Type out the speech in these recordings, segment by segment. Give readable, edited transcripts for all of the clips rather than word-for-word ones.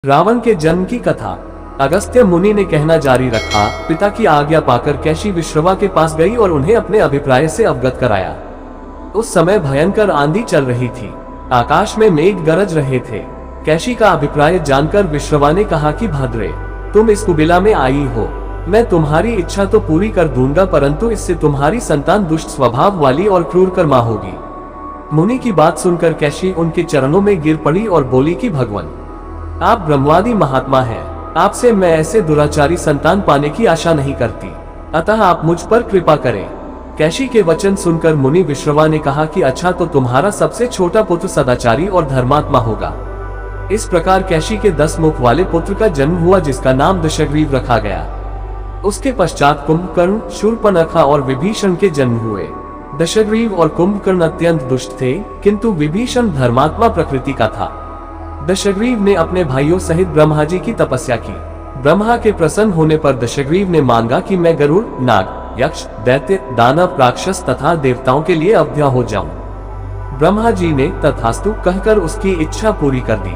रावण के जन्म की कथा। अगस्त्य मुनि ने कहना जारी रखा। पिता की आज्ञा पाकर कैशी विश्रवा के पास गई और उन्हें अपने अभिप्राय से अवगत कराया। उस समय भयंकर आंधी चल रही थी, आकाश में मेघ गरज रहे थे। कैशी का अभिप्राय जानकर विश्रवा ने कहा कि भद्रे, तुम इस कुबेला में आई हो, मैं तुम्हारी इच्छा तो पूरी कर दूंगा, परंतु इससे तुम्हारी संतान दुष्ट स्वभाव वाली और क्रूर कर्मा होगी। मुनि की बात सुनकर कैशी उनके चरणों में गिर पड़ी और बोली कि भगवान, आप ब्रह्मवादी महात्मा हैं, आपसे मैं ऐसे दुराचारी संतान पाने की आशा नहीं करती, अतः आप मुझ पर कृपा करें। कैशी के वचन सुनकर मुनि विश्रवा ने कहा कि अच्छा, तो तुम्हारा सबसे छोटा पुत्र सदाचारी और धर्मात्मा होगा। इस प्रकार कैशी के 10 मुख वाले पुत्र का जन्म हुआ, जिसका नाम दशग्रीव रखा गया। उसके पश्चात कुंभकर्ण, शूर्पणखा और विभीषण के जन्म हुए। दशग्रीव और कुंभकर्ण अत्यंत दुष्ट थे, किंतु विभीषण धर्मात्मा प्रकृति का था। दशग्रीव ने अपने भाइयों सहित ब्रह्मा जी की तपस्या की। ब्रह्मा के प्रसन्न होने पर दशग्रीव ने मांगा कि मैं गरुड़, नाग, यक्ष, दैत्य, दानव, राक्षस तथा देवताओं के लिए अभ्य हो जाऊं। ब्रह्मा जी ने तथास्तु कहकर उसकी इच्छा पूरी कर दी।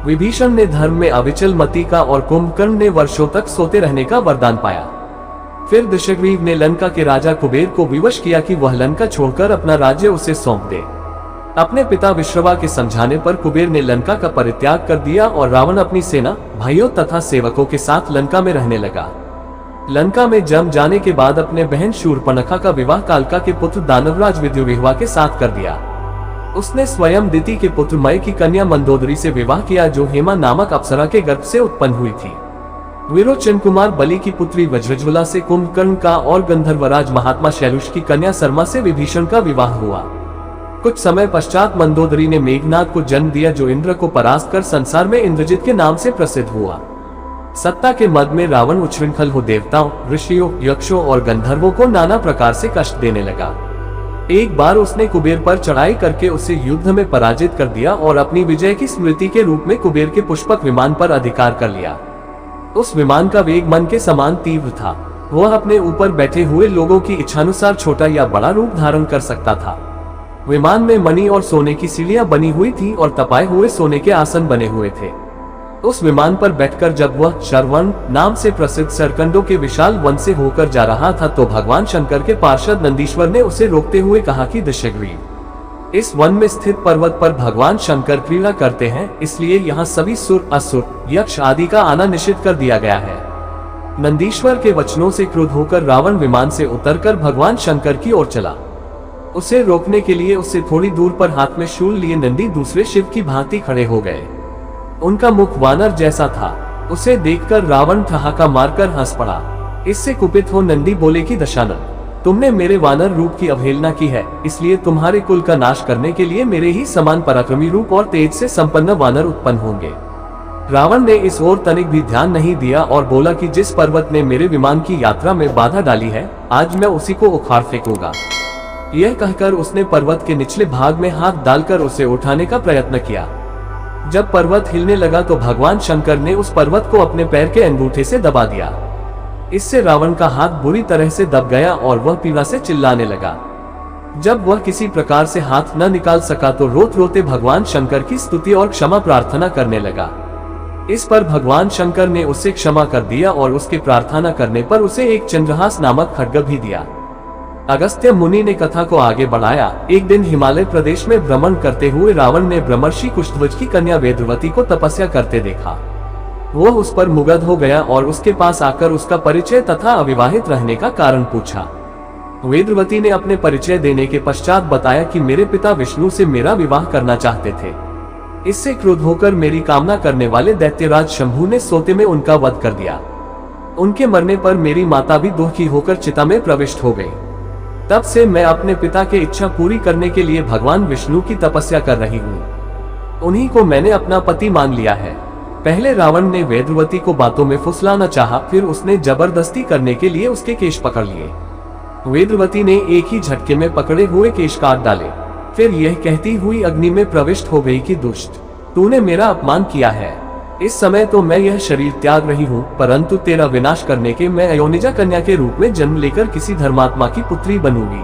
विभीषण ने धर्म में अविचल मति का और कुंभकर्ण ने वर्षों तक सोते रहने का वरदान पाया। फिर दशग्रीव ने लंका के राजा कुबेर को विवश किया कि वह लंका छोड़कर अपना राज्य उसे सौंप दे। अपने पिता विश्रवा के समझाने पर कुबेर ने लंका का परित्याग कर दिया और रावण अपनी सेना, भाइयों तथा सेवकों के साथ लंका में रहने लगा। लंका में जम जाने के बाद अपने बहन शूर्पणखा का विवाह कालका के पुत्र दानवराज विद्युविह्वा के साथ कर दिया। उसने स्वयं दिति के पुत्र मय की कन्या मंदोदरी से विवाह किया, जो हेमा नामक अप्सरा के गर्भ से उत्पन्न हुई थी। विरोचन कुमार बलि की पुत्री वज्रज्वला से कुंभकर्ण का और गंधर्वराज महात्मा शैलुष की कन्या शर्मा से विभीषण का विवाह हुआ। कुछ समय पश्चात मंदोदरी ने मेघनाद को जन्म दिया, जो इंद्र को परास्त कर संसार में इंद्रजित के नाम से प्रसिद्ध हुआ। सत्ता के मद में रावण उच्छृंखल हो देवताओं, ऋषियों, यक्षों और गंधर्वों को नाना प्रकार से कष्ट देने लगा। एक बार उसने कुबेर पर चढ़ाई करके उसे युद्ध में पराजित कर दिया और अपनी विजय की स्मृति के रूप में कुबेर के पुष्पक विमान पर अधिकार कर लिया। उस विमान का वेग मन के समान तीव्र था। वह अपने ऊपर बैठे हुए लोगों की इच्छानुसार छोटा या बड़ा रूप धारण कर सकता था। विमान में मणि और सोने की सीढ़ियां बनी हुई थी और तपाए हुए सोने के आसन बने हुए थे। उस विमान पर बैठकर जब वह शरवण नाम से प्रसिद्ध सरकंडों के विशाल वन से होकर जा रहा था, तो भगवान शंकर के पार्षद नंदीश्वर ने उसे रोकते हुए कहा कि दशग्रीव, इस वन में स्थित पर्वत पर भगवान शंकर क्रीड़ा करते हैं, इसलिए यहाँ सभी सुर, असुर, यक्ष आदि का आना निषिद्ध कर दिया गया है। नंदीश्वर के वचनों से क्रुद्ध होकर रावण विमान से उतरकर भगवान शंकर की ओर चला। उसे रोकने के लिए उससे थोड़ी दूर पर हाथ में शूल लिए नंदी दूसरे शिव की भांति खड़े हो गए। उनका मुख वानर जैसा था। उसे देखकर रावण ठहाका मारकर हंस पड़ा। इससे कुपित हो नंदी बोले कि दशानन, तुमने मेरे वानर रूप की अवहेलना की है, इसलिए तुम्हारे कुल का नाश करने के लिए मेरे ही समान पराक्रमी रूप और तेज से संपन्न वानर उत्पन्न होंगे। रावण ने इस ओर तनिक भी ध्यान नहीं दिया और बोला कि जिस पर्वत ने मेरे विमान की यात्रा में बाधा डाली है, आज मैं उसी को उखाड़ फेंकूंगा। यह कहकर उसने पर्वत के निचले भाग में हाथ डालकर उसे उठाने का प्रयत्न किया। जब पर्वत हिलने लगा तो भगवान शंकर ने उस पर्वत को अपने पैर के अंगूठे से दबा दिया। इससे रावण का हाथ बुरी तरह से दब गया और वह पीड़ा से चिल्लाने लगा। जब वह किसी प्रकार से हाथ न निकाल सका तो रोते रोते भगवान शंकर की स्तुति और क्षमा प्रार्थना करने लगा। इस पर भगवान शंकर ने उसे क्षमा कर दिया और उसके प्रार्थना करने पर उसे एक चंद्रहास नामक खड्ग भी दिया। अगस्त्य मुनि ने कथा को आगे बढ़ाया। एक दिन हिमालय प्रदेश में भ्रमण करते हुए रावण ने ब्रह्मर्षि कुशध्वज की कन्या वेदवती को तपस्या करते देखा। वह उस पर मुग्ध हो गया और उसके पास आकर उसका परिचय तथा अविवाहित रहने का कारण पूछा। वेदवती ने अपने परिचय देने के पश्चात बताया कि मेरे पिता विष्णु से मेरा विवाह करना चाहते थे। इससे क्रुद्ध होकर मेरी कामना करने वाले दैत्यराज शंभु ने सोते में उनका वध कर दिया। उनके मरने पर मेरी माता भी दुखी होकर चिता में प्रविष्ट हो गई। तब से मैं अपने पिता की इच्छा पूरी करने के लिए भगवान विष्णु की तपस्या कर रही हूँ। उन्हीं को मैंने अपना पति मान लिया है। पहले रावण ने वेदवती को बातों में फुसलाना चाहा, फिर उसने जबरदस्ती करने के लिए उसके केश पकड़ लिए। वेदवती ने एक ही झटके में पकड़े हुए केश काट डाले। फिर यह कहती हुई अग्नि में प्रविष्ट हो गई कि दुष्ट, तूने मेरा अपमान किया है। इस समय तो मैं यह शरीर त्याग रही हूँ, परंतु तेरा विनाश करने के मैं अयोनिजा कन्या के रूप में जन्म लेकर किसी धर्मात्मा की पुत्री बनूंगी।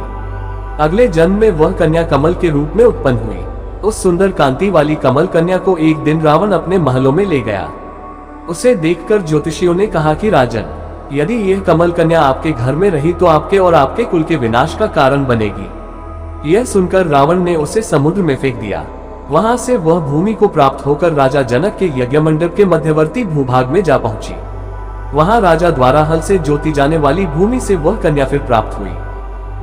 अगले जन्म में वह कन्या कमल के रूप में उत्पन्न हुई। उस सुंदर कांति वाली कमल कन्या को एक दिन रावण अपने महलों में ले गया। उसे देखकर ज्योतिषियों ने कहा कि राजन, यदि यह कमल कन्या आपके घर में रही तो आपके और आपके कुल के विनाश का कारण बनेगी। यह सुनकर रावण ने उसे समुद्र में फेंक दिया। वहां से वह भूमि को प्राप्त होकर राजा जनक के यज्ञ मंडप के मध्यवर्ती भूभाग में जा पहुंची। वहां राजा द्वारा हल से जोती जाने वाली भूमि से वह कन्या फिर प्राप्त हुई।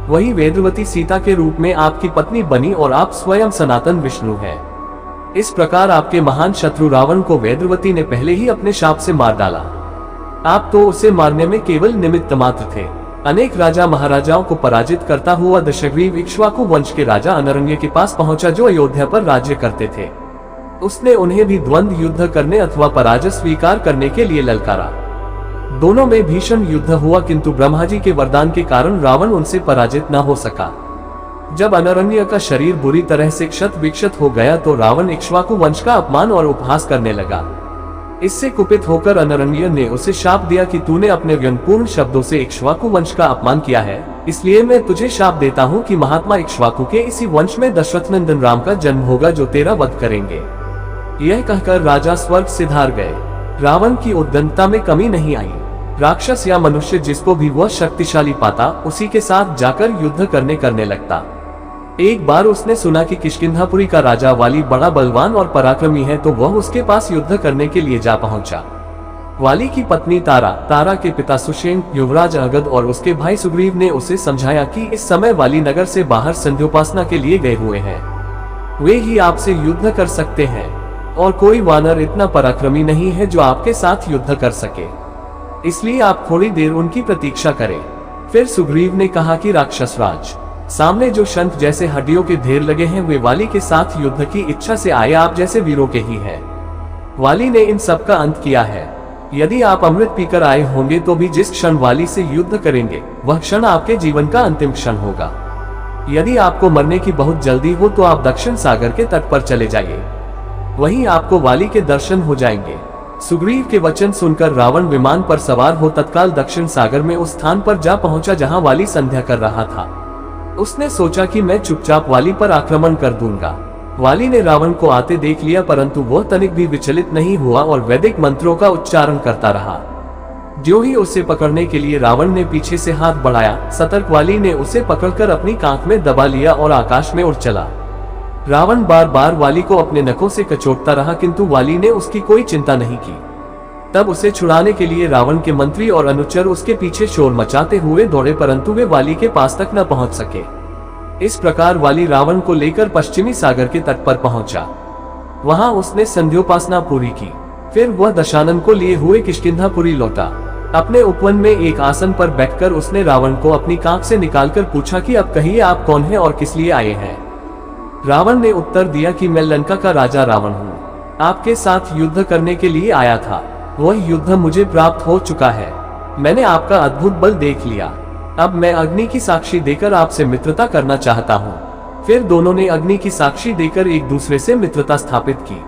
वही वेदवती सीता के रूप में आपकी पत्नी बनी और आप स्वयं सनातन विष्णु हैं। इस प्रकार आपके महान शत्रु रावण को वेदवती ने पहले ही अपने शाप से मार डाला। आप तो उसे मारने में केवल निमित्त मात्र थे। अनेक राजा महाराजाओं को पराजित करता हुआ दशग्रीव इक्ष्वाकु वंश के राजा अनरण्य के पास पहुंचा, जो अयोध्या पर राज्य करते थे। उसने उन्हें भी द्वंद्व युद्ध करने अथवा पराजय स्वीकार करने के लिए ललकारा। दोनों में भीषण युद्ध हुआ, किंतु ब्रह्मा जी के वरदान के कारण रावण उनसे पराजित न हो सका। जब अनरण्य का शरीर बुरी तरह से क्षत विक्षत हो गया तो रावण इक्ष्वाकु वंश का अपमान और उपहास करने लगा। इससे कुपित होकर अनरण्य ने उसे शाप दिया कि तूने अपने व्यंगपूर्ण शब्दों से इक्ष्वाकु वंश का अपमान किया है, इसलिए मैं तुझे शाप देता हूँ कि महात्मा इक्ष्वाकु के इसी वंश में दशरथ नंदन राम का जन्म होगा, जो तेरा वध करेंगे। यह कहकर राजा स्वर्ग से धार गए। रावण की उद्दंडता में कमी नहीं आई। राक्षस या मनुष्य जिसको भी वह शक्तिशाली पाता, उसी के साथ जाकर युद्ध करने लगता। एक बार उसने सुना कि किष्किंधापुरी का राजा वाली बड़ा बलवान और पराक्रमी है, तो वह उसके पास युद्ध करने के लिए जा पहुंचा। वाली की पत्नी तारा के पिता सुषेण, युवराज अगद और उसके भाई सुग्रीव ने उसे समझाया कि इस समय वाली नगर से बाहर संध्योपासना के लिए गए हुए हैं। वे ही आपसे युद्ध कर सकते हैं और कोई वानर इतना पराक्रमी नहीं है जो आपके साथ युद्ध कर सके, इसलिए आप थोड़ी देर उनकी प्रतीक्षा करें। फिर सुग्रीव ने कहा कि राक्षस राज, सामने जो शंख जैसे हड्डियों के ढेर लगे हैं वे वाली के साथ युद्ध की इच्छा से आए आप जैसे वीरों के ही हैं। वाली ने इन सब का अंत किया है। यदि आप अमृत पीकर आए होंगे तो भी जिस क्षण वाली से युद्ध करेंगे वह क्षण आपके जीवन का अंतिम क्षण होगा। यदि आपको मरने की बहुत जल्दी हो तो आप दक्षिण सागर के तट पर चले जाइए, वहीं आपको वाली के दर्शन हो जाएंगे। सुग्रीव के वचन सुनकर रावण विमान पर सवार हो तत्काल दक्षिण सागर में उस स्थान पर जा पहुंचा जहां वाली संध्या कर रहा था। उसने सोचा कि मैं चुपचाप वाली पर आक्रमण कर दूंगा। वाली ने रावण को आते देख लिया, परंतु वह तनिक भी विचलित नहीं हुआ और वैदिक मंत्रों का उच्चारण करता रहा। जो ही उसे पकड़ने के लिए रावण ने पीछे से हाथ बढ़ाया, सतर्क वाली ने उसे पकड़कर अपनी कांख में दबा लिया और आकाश में उड़ चला। रावण बार बार वाली को अपने नखों से कचोटता रहा, किंतु वाली ने उसकी कोई चिंता नहीं की। तब उसे छुड़ाने के लिए रावण के मंत्री और अनुचर उसके पीछे शोर मचाते हुए दौड़े, परंतु वे वाली के पास तक न पहुंच सके। इस प्रकार वाली रावण को लेकर पश्चिमी सागर के तट पर पहुंचा। वहां उसने संध्योपासना पूरी की। फिर वह दशानन को लिए हुए किष्किंधापुरी लौटा। अपने उपवन में एक आसन पर बैठकर उसने रावण को अपनी कांख से निकालकर पूछा कि अब कहिए आप कौन हैं और किस लिए आए हैं। रावण ने उत्तर दिया कि मैं लंका का राजा रावण हूँ, आपके साथ युद्ध करने के लिए आया था। वह युद्ध मुझे प्राप्त हो चुका है। मैंने आपका अद्भुत बल देख लिया। अब मैं अग्नि की साक्षी देकर आपसे मित्रता करना चाहता हूँ। फिर दोनों ने अग्नि की साक्षी देकर एक दूसरे से मित्रता स्थापित की।